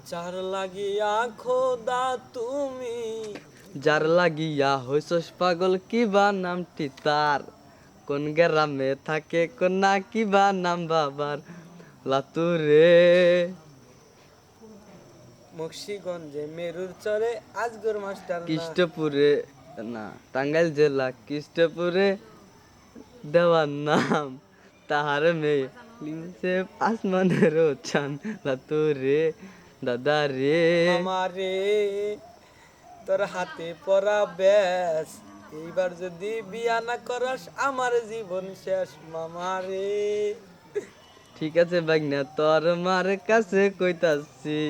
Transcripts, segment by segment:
যার লাগিয়া খোদা তুমি, যার লাগিয়া হইছস পাগল কিবা নামটি তার, কোন গ্রামে থাকে কোন না কিবা নাম বাবার, লাতুরে মুন্সিগঞ্জে মেরুর চরে আজগর মাস্টার না। কৃষ্টপুরে না, টাঙ্গাইল জেলা কৃষ্টপুরে দেওয়ার নাম তাহার মেয়ে লিমছে আসমানের চান, লাতুরে দাদা রে। মামা রে তোর হাতে পরা ব্যাস, এইবার যদি বিয়া না করাস আমার জীবন শেষ মামা রে। ঠিক আছে বাগনা, তোর মার কাছে কইতাছি,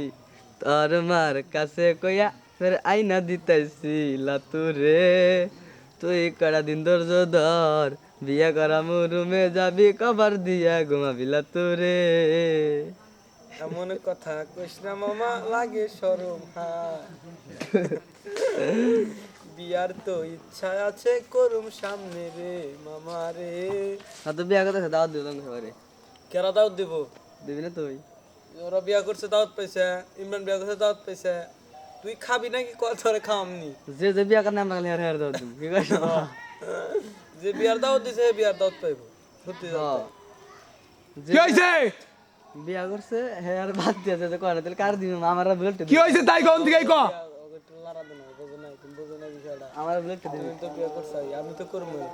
তোর মার কাছে কইয়া ফের আইনা দিতাইছি, লাতুরে তুই কড়া দিন ধৈর্য ধর, বিয়া করা রুমে যাবি কবার দিয়া ঘুমাবি, লাতুরে। এমন কথা কইস না মামা, লাগে শরম হায়। বিয়ার তো ইচ্ছা আছে করুম সামনে রে মামা রে। তো বিয়া করতেছে দাওয়াত দিলাম সবারে, কেরা দাওয়াত দিব? দিবি না তুই? ওরা বিয়া করছে দাওয়াত পাইছে, ইমরান বিয়া করছে দাওয়াত পাইছে, তুই খাবি নাকি কল ধরে খাওয়ামনি? যে যে বিয়া করে আমরা খালি হার দাওয়াত দিবি, কি কইছ? যে বিয়ার দাওয়াত দিছে সে বিয়ার দাওয়াত পাইব, সত্যি হ্যাঁ। কথা। কি হয়েছে? বিয়া করছে হে আর বাদ দিয়েছে যে কয় না, তাহলে কার দিবি? আমার বুলেট কি হয়েছে তাই কোন দিকে ক? ওকে একটু লড়া দেন, বোঝো না, তুমি বোঝো না বিষয়টা। আমার বুলেট দিবি। তুমি তো বিয়া করছাই, আমি তো করবোই।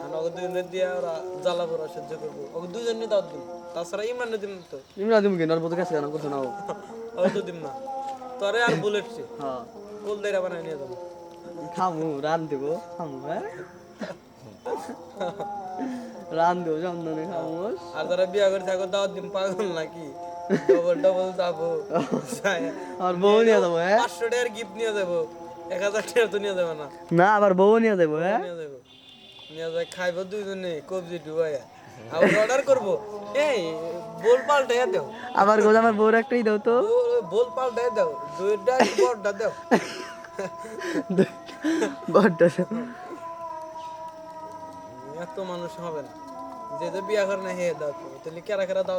আর ওকে দুজনের দিয়ে ওরা জ্বালা পোড়া সহ্য করবো, ওকে দুজনে দাওয়াত দিব, তাছাড়া ইমরানে দিম না তো। ইমরা দিম কি নর বন্ধু কাছে কেন করছ না ও? ওকে তো দিম না, তোরে আর বুলেট সে হ্যাঁ, ফুল দেরা বানাই নিয়ে যাবো। খামু রান দেবো, খামু হ্যাঁ রান দেবো চন্দনে খামু। আর যারা বিয়া করে থাকো দাওয়াত দিম, পাগল নাকি? ডবল ডবল যাবো, আর বউ নিয়ে যাবো হ্যাঁ? 500 টাকার গিফট নিয়ে যাবো, 1000 টাকা তো নিয়ে যাবে না, না আবার বউ নিয়ে যাবো হ্যাঁ? নিয়ে যাবো, নিয়ে যাই খাইবো দুইজনে কবজি ডুবাইয়া, আবার অর্ডার করবো। এই বোল পাল্টাই দাও, আবার গোজ আমার বউর একটাই দাও তো। বোল পাল্টাই দাও, দুইটা বড়টা দাও। বড্ড এত মানুষ হবে না, যে যে বিয়া করে না হে দাও, তাহলে কেরা কেরা দাও।